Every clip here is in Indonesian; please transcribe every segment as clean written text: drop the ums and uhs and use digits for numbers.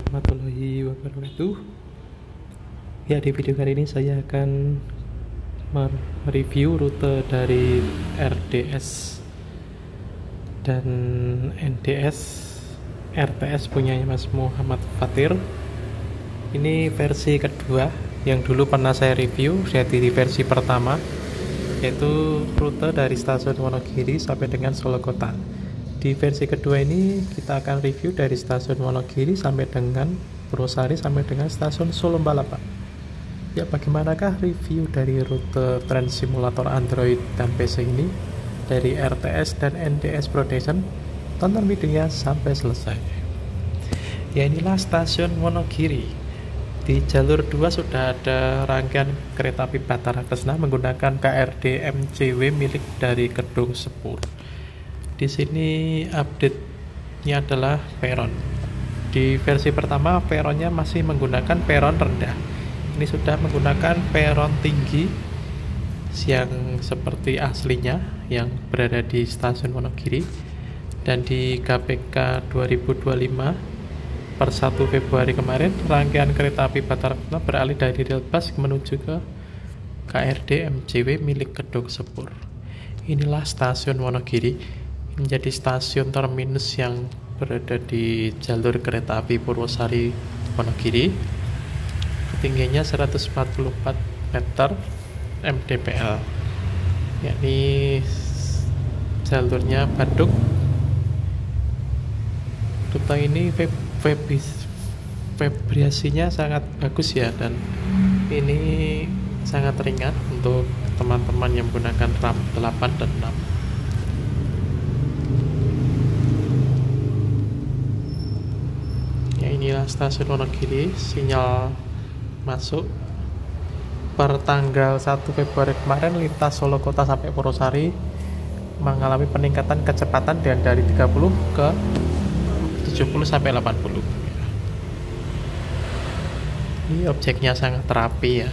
warahmatullahi wabarakatuh. Ya, di video kali ini saya akan mereview rute dari RDS dan NDS RTS punyanya Mas Muhammad Fatir. Ini versi kedua, yang dulu pernah saya review, jadi di versi pertama, yaitu rute dari stasiun Wonogiri sampai dengan Solo Kota. Di versi kedua ini kita akan review dari stasiun Wonogiri sampai dengan Purwosari sampai dengan stasiun Solo Balapan. Ya, bagaimanakah review dari rute Train Simulator Android dan PC ini dari RTS dan NDS Production? Tonton videonya sampai selesai. Ya, inilah stasiun Wonogiri. Di jalur 2 sudah ada rangkaian kereta api Batara Kresna menggunakan KRD MCW milik dari Kedung Sepur. Di sini update-nya adalah peron. Di versi pertama peronnya masih menggunakan peron rendah. Ini sudah menggunakan peron tinggi yang seperti aslinya yang berada di stasiun Wonogiri. Dan di KPK 2025 per 1 Februari kemarin, rangkaian kereta api Batara Kresna beralih dari rel bus menuju ke KRD MCW milik Kedung Sepur. Inilah stasiun Wonogiri, menjadi stasiun terminus yang berada di jalur kereta api Purwosari Wonogiri. Ketinggiannya 144 meter mdpl, yakni jalurnya Badung. Rute ini vibrasinya sangat bagus ya, dan ini sangat ringan untuk teman-teman yang menggunakan RAM 8 dan 6. Ya, inilah stasiun Wonogiri. Sinyal masuk per tanggal 1 Februari kemarin, lintas Solo Kota sampai Purwosari mengalami peningkatan kecepatan dari 30 ke 70 sampai 80. Ini objeknya sangat rapi ya.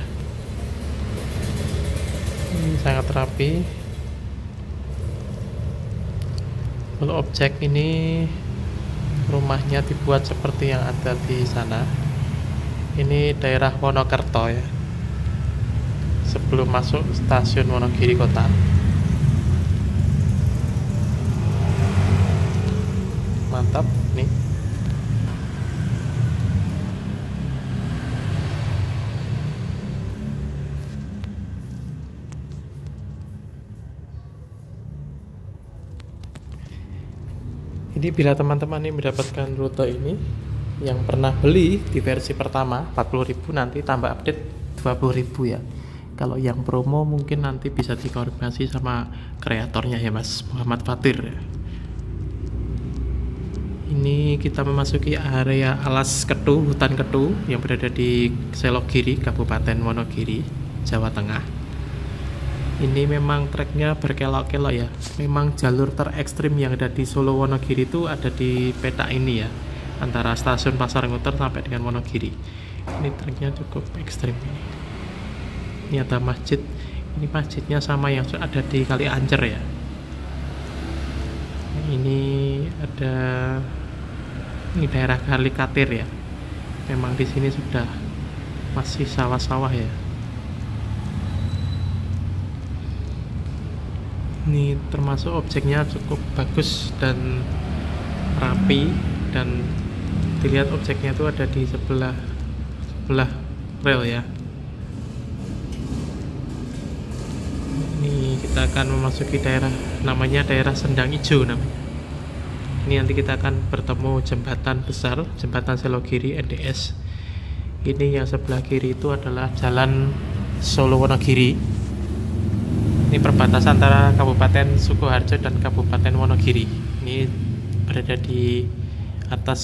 Ini sangat rapi. Kalau objek ini rumahnya dibuat seperti yang ada di sana. Ini daerah Wonokerto ya, sebelum masuk stasiun Wonogiri Kota. Mantap nih. Ini bila teman-teman ini mendapatkan rute ini yang pernah beli di versi pertama 40.000, nanti tambah update 20.000 ya. Kalau yang promo mungkin nanti bisa dikoordinasi sama kreatornya ya, Mas Muhammad Fatir ya. Ini kita memasuki area alas ketu, hutan ketu yang berada di Selogiri, Kabupaten Wonogiri, Jawa Tengah. Ini memang treknya berkelok-kelok ya. Memang jalur terekstrim yang ada di Solo Wonogiri itu ada di peta ini ya, antara stasiun Pasarnguter sampai dengan Wonogiri. Ini treknya cukup ekstrim ini. Ini ada masjid. Ini masjidnya sama yang ada di Kali Ancer ya. Ini ada, ini daerah Kali Katir ya. Memang di sini sudah masih sawah-sawah ya. Ini termasuk objeknya cukup bagus dan rapi, dan dilihat objeknya itu ada di sebelah rel ya. Ini kita akan memasuki daerah, namanya daerah Sendang Ijo namanya. Ini nanti kita akan bertemu jembatan besar, jembatan Selogiri NDS. Ini yang sebelah kiri itu adalah jalan Solo Wonogiri. Ini perbatasan antara Kabupaten Sukoharjo dan Kabupaten Wonogiri. Ini berada di atas,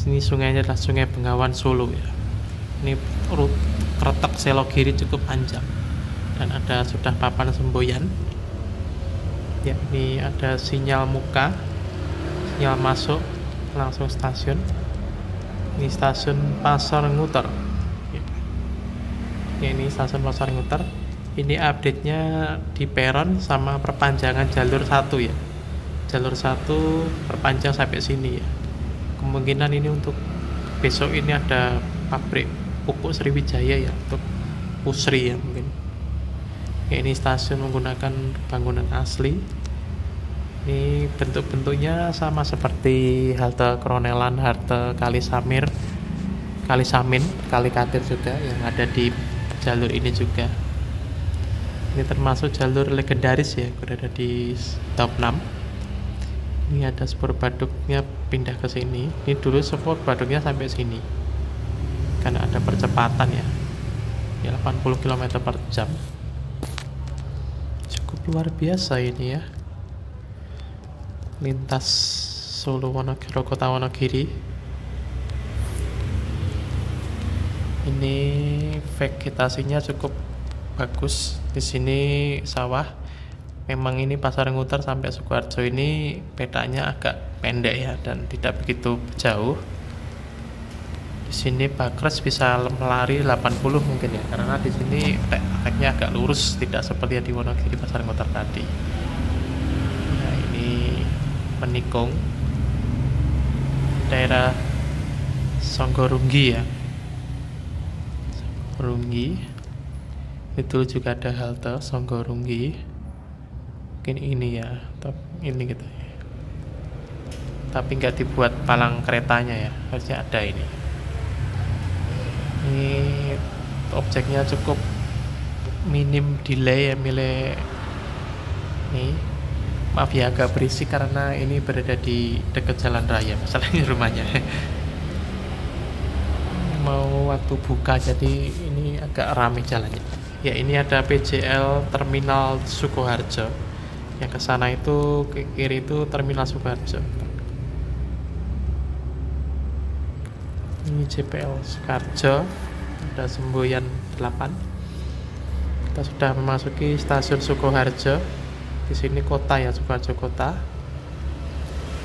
ini sungainya adalah Sungai Bengawan Solo ya. Ini kretek Selogiri cukup panjang, dan ada sudah papan semboyan ya. Ini ada sinyal muka, sinyal masuk langsung stasiun. Ini stasiun Pasarnguter ya. Ini stasiun Pasarnguter. Ini update-nya di peron sama perpanjangan jalur 1 ya. Jalur 1 perpanjang sampai sini ya. Kemungkinan ini untuk besok ini ada pabrik pupuk Sriwijaya ya, untuk Pusri ya mungkin ya. Ini stasiun menggunakan bangunan asli. Ini bentuk-bentuknya sama seperti halte Kronelan, halte Kalisamin, Kalikatir juga yang ada di jalur ini juga. Ini termasuk jalur legendaris ya, berada di top 6. Ini ada spur baduknya pindah ke sini. Ini dulu spur baduknya sampai sini, karena ada percepatan ya, 80 km per jam. Cukup luar biasa ini ya, lintas Solo Wonogiri, kota Wonogiri. Ini vegetasinya cukup bagus. Di sini sawah. Memang ini Pasarngutar sampai Sukoharjo ini petanya agak pendek ya, dan tidak begitu jauh. Di sini Bakres bisa melari 80 mungkin ya, karena di sini treknya agak lurus, tidak seperti yang di Wonogiri Pasarngutar tadi. Nah, ini Menikung, daerah Songgorunggi ya. Songgorunggi. Itu juga ada halte Songgorunggi. Mungkin ini ya, ini gitu ya. Tapi nggak dibuat palang keretanya ya, harusnya ada ini. Ini objeknya cukup minim delay ya, milih ini. Maaf ya agak berisik karena ini berada di dekat jalan raya, masalahnya rumahnya. Mau waktu buka jadi ini agak ramai jalannya. Ya, ini ada PJL Terminal Sukoharjo. Yang ke sana itu, ke kiri itu Terminal Sukoharjo. Ini JPL Sukoharjo, ada semboyan 8. Kita sudah memasuki stasiun Sukoharjo. Di sini kota ya, Sukoharjo kota.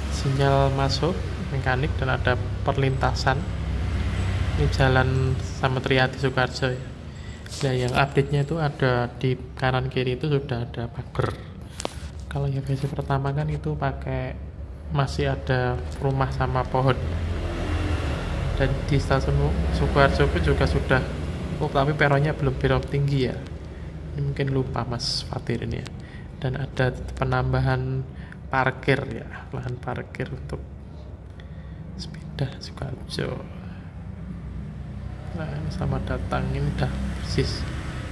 Sinyal masuk mekanik dan ada perlintasan. Ini jalan Sametriyadi Sukoharjo ya. Nah, yang update-nya itu ada di kanan kiri itu sudah ada pagar. Kalau yang versi pertama kan itu pakai masih ada rumah sama pohon. Dan di stasiun Sukoharjo pun juga sudah, tapi peronnya belum belok tinggi ya. Ini mungkin lupa Mas Fatir ini ya. Dan ada penambahan parkir ya, lahan parkir untuk sepeda Sukoharjo. Nah, selamat datang, ini udah persis.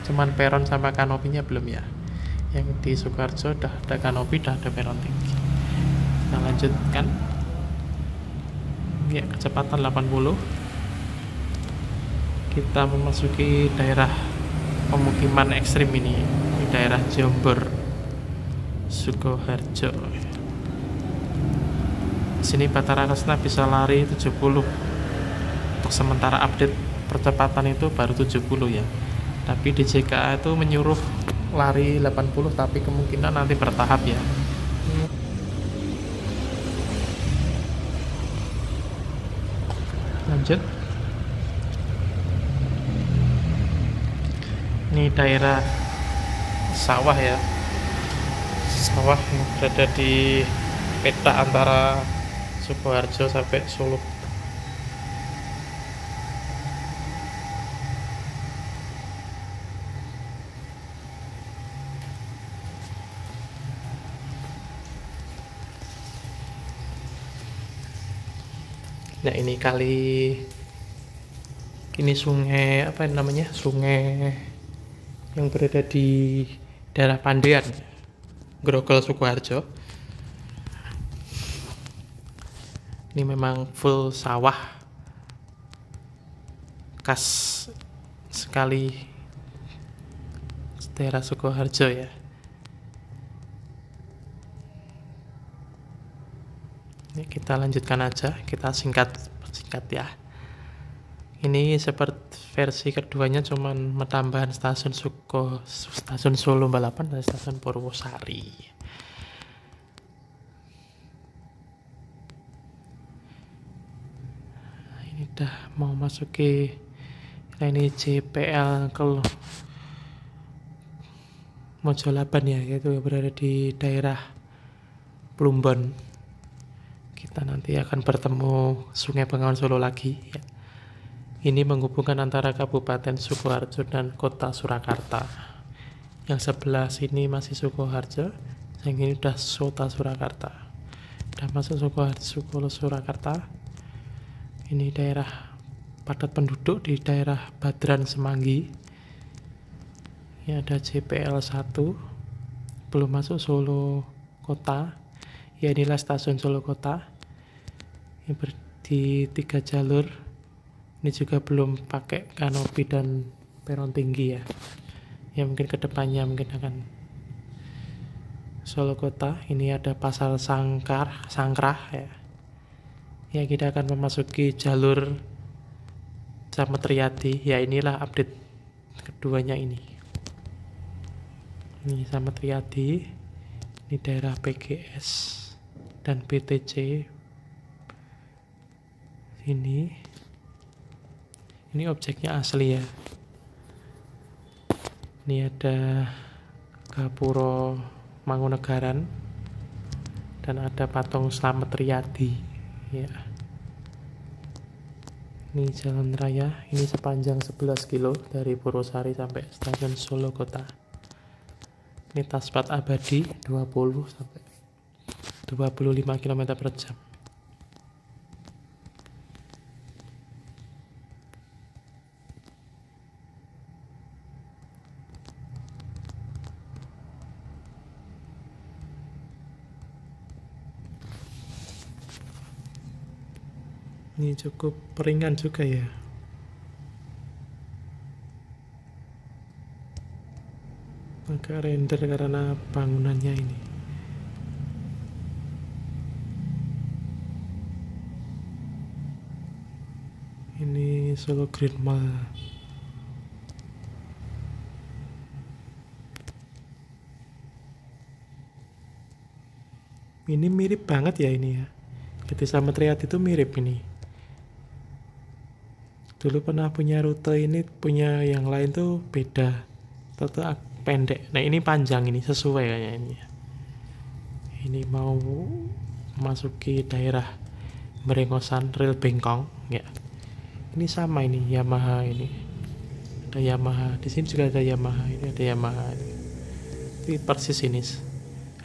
Cuman peron sama kanopinya belum ya. Yang di Sukoharjo udah ada kanopi, udah ada peron tinggi. Kita lanjutkan ya, kecepatan 80. Kita memasuki daerah pemukiman ekstrim ini daerah Jombor Sukoharjo. Sini Batara Kresna bisa lari 70. Untuk sementara update percepatan itu baru 70 ya. Tapi di JKA itu menyuruh lari 80, tapi kemungkinan nanti bertahap ya. Lanjut. Ini daerah sawah ya. Sawah yang berada di peta antara Sukoharjo sampai Solo. Nah, ini kali, ini sungai apa namanya, sungai yang berada di daerah Pandean, Grogol Sukoharjo. Ini memang full sawah, khas sekali daerah Sukoharjo ya. Ini kita lanjutkan aja, kita singkat ya. Ini seperti versi keduanya, cuman tambahan stasiun Solo Balapan dan stasiun Purwosari. Nah, ini udah mau masuki, nah ini JPL ke Mojolaban ya, yaitu yang berada di daerah Plumbon. Kita nanti akan bertemu Sungai Bengawan Solo lagi ya. Ini menghubungkan antara Kabupaten Sukoharjo dan Kota Surakarta. Yang sebelah sini masih Sukoharjo, yang ini udah Kota Surakarta. Udah masuk Sukoharjo, Surakarta. Ini daerah padat penduduk di daerah Badran Semanggi. Ini ada JPL 1, belum masuk Solo Kota. Ya, inilah stasiun Solo Kota. Ini di 3 jalur. Ini juga belum pakai kanopi dan peron tinggi ya. Ya mungkin kedepannya mungkin akan Solo Kota. Ini ada Pasar Sangkrah ya. Ya, kita akan memasuki jalur Slamet Riyadi. Ya, inilah update keduanya ini. Ini Slamet Riyadi. Ini daerah PGS dan BTC. Ini objeknya asli ya. Ini ada Gapuro Mangkunegaran dan ada patung Slamet Riyadi ya. Ini jalan raya, ini sepanjang 11 kilo dari Purwosari sampai stasiun Solo Kota. Ini taspat abadi 20 sampai 25 km per jam. Ini cukup ringan juga ya. Agak render karena bangunannya ini. Ini Solo Green Mall. Ini mirip banget ya ini ya. Jadi Slamet Riyadi itu mirip ini. Dulu pernah punya rute ini, punya yang lain tuh beda. Rute pendek. Nah, ini panjang, ini sesuai kayaknya ini. Ini mau masuki daerah Merengosan Rel Bengkong ya. Ini sama ini Yamaha ini. Ada Yamaha. Di sini juga ada Yamaha. Ini ada Yamaha. Ini persis ini.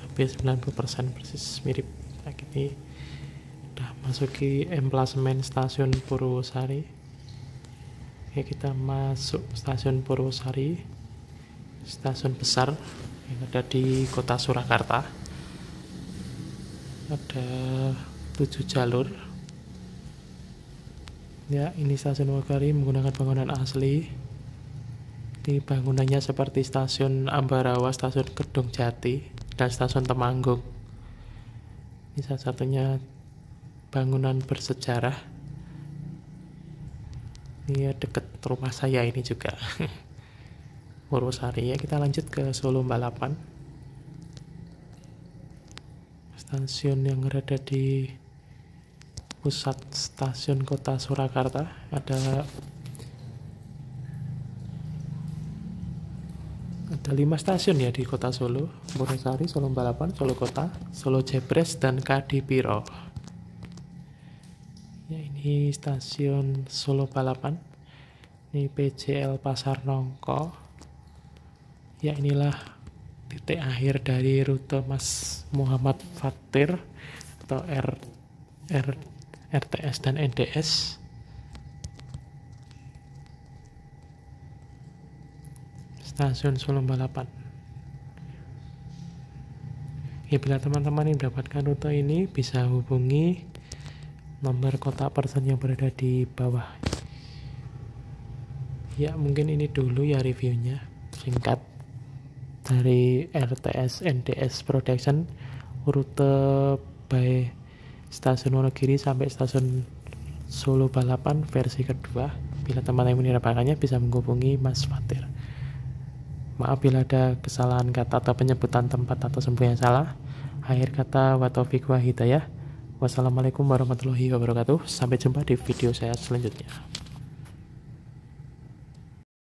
Hampir 90% persis mirip. Nah, ini udah masuki emplasemen stasiun Purwosari. Ya, kita masuk stasiun Purwosari, stasiun besar yang ada di Kota Surakarta. Ada 7 jalur. Ya, ini stasiun Purwosari menggunakan bangunan asli. Ini bangunannya seperti stasiun Ambarawa, stasiun Kedung Jati, dan stasiun Temanggung. Ini salah satunya bangunan bersejarah. Ini deket rumah saya ini juga. Purwosari ya. Kita lanjut ke Solo Balapan. Stasiun yang berada di pusat stasiun Kota Surakarta. Ada 5 stasiun ya di Kota Solo. Purwosari, Solo Balapan, Solo Kota, Solo Jebres, dan Kadipiro. Ya, ini stasiun Solo Balapan. Ini PJL Pasar Nongko. Ya, inilah titik akhir dari rute Mas Muhammad Fatir atau RTS dan NDS. Stasiun Solo Balapan. Ya, bila teman-teman yang mendapatkan rute ini bisa hubungi nomor kontak person yang berada di bawah. Ya, mungkin ini dulu ya reviewnya singkat dari RTS NDS Production rute by stasiun Wonogiri sampai stasiun Solo Balapan versi kedua. Bila teman-teman mendapatkannya bisa menghubungi Mas Fatir. Maaf bila ada kesalahan kata atau penyebutan tempat atau sumber yang salah. Akhir kata wa taufiq wa hidayah. Wassalamualaikum warahmatullahi wabarakatuh. Sampai jumpa di video saya selanjutnya.